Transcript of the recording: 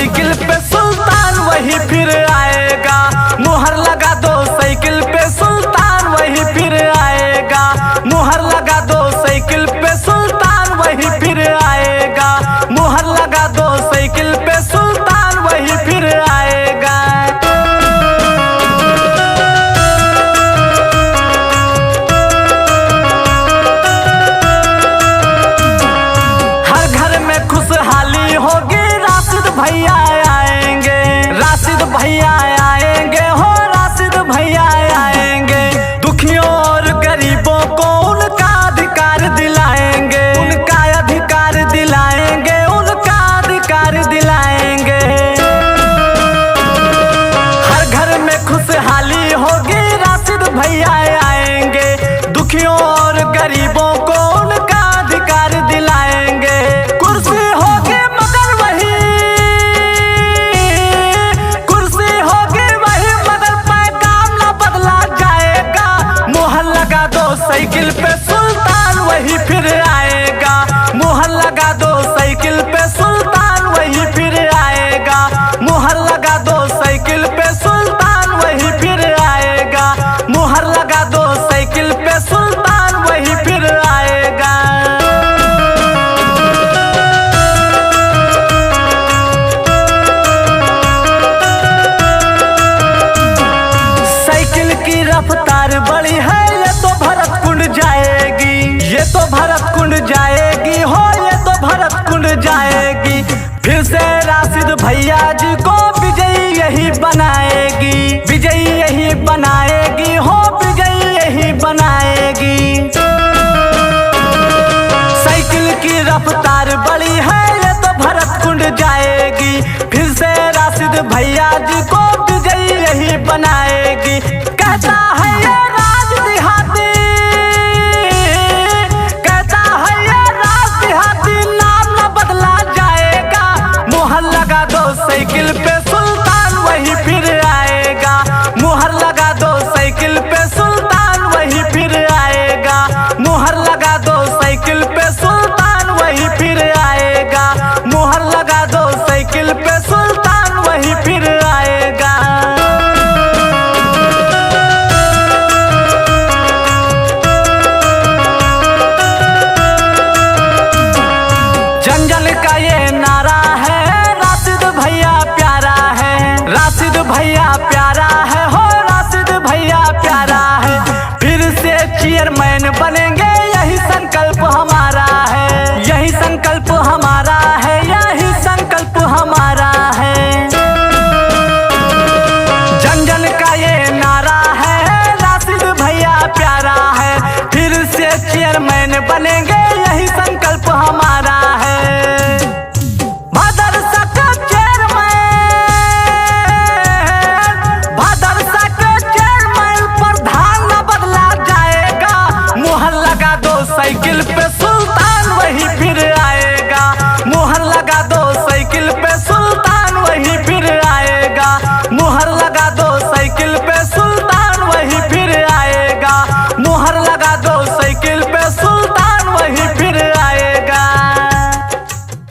Cycle पे सुल्तान वही फिर आएगा। मुहर लगा दो साइकिल पे सुल्तान वही फिर आएगा। मुहर लगा दो साइकिल पे सुल्तान वही फिर आएगा। मुहर लगा दो साइकिल पे सुल्तान वही फिर आएगा। हर घर में खुशहाली होगी, राशिद भैया आएंगे। राशिद भैया आएंगे हो, राशिद भैया आएंगे। दुखियों और गरीबों को उनका अधिकार दिलाएंगे। उनका अधिकार दिलाएंगे, उनका अधिकार दिलाएंगे। हर घर में खुशहाली होगी, राशिद भैया आएंगे। दुखियों और गरीबों को उनका अधिकार दिलाएंगे। कुर्सी होगी मगर वही, कुर्सी होगी वही मगर पैगाम ना बदला जाएगा। मुहर लगा दो साइकिल पे सुल्तान वही फिर आएगा। मुहर लगा दो साइकिल पे सुल्तान वही फिर आएगा। मुहर लगा दो साइकिल पे सुल्तान वही फिर आएगा। मुहर लगा दो साइकिल पे सुल्तान वही फिर आएगा। साइकिल की रफ्तार बड़ी है, ये तो भरत कुंड जाएगी। ये तो भरत कुंड जाएगी हो, ये तो भरत कुंड जाएगी। फिर से राशिद भैया जी को विजयी यही बनाएगी। विजयी यही बनाएगी हो, विजयी यही बनाएगी। साइकिल की रफ्तार बड़ी है, ये तो भरत कुंड जाएगी। फिर से राशिद भैया जी को विजयी यही बनाएगी। कहता है ये राज देहाती, कहता है ये राज देहाती, नाम न बदला जाएगा। मुहर लगा दो साइकिल पे सुल्तान वही फिर आएगा। मुहर लगा दो साइकिल पे सुल्तान वही फिर आएगा। मुहर लगा दो साइकिल पे सुल्तान वही फिर आएगा। मुहर लगा दो साइकिल पे सुल्तान वही फिर आएगा। जन जन का ये नारा है, राशिद भैया प्यारा है। राशिद भैया प्यारा है हो, राशिद भैया प्यारा है। फिर से चेयरमैन बनेंगे, यही संकल्प हमारा है। यही संकल्प हमारा है, यही संकल्प हमारा है। जन जन का ये नारा है, राशिद भैया प्यारा है। फिर से चेयरमैन बनेंगे, यही संकल्प हमारा है। भादरसा का चेयरमैन, भादरसा का चेयरमैन प्रधान न बदला जाएगा। मुहर लगा दो साइकिल पे सुल्तान वही फिर आएगा। मुहर लगा दो साइकिल पे सुल्तान वही फिर आएगा। मुहर लगा दो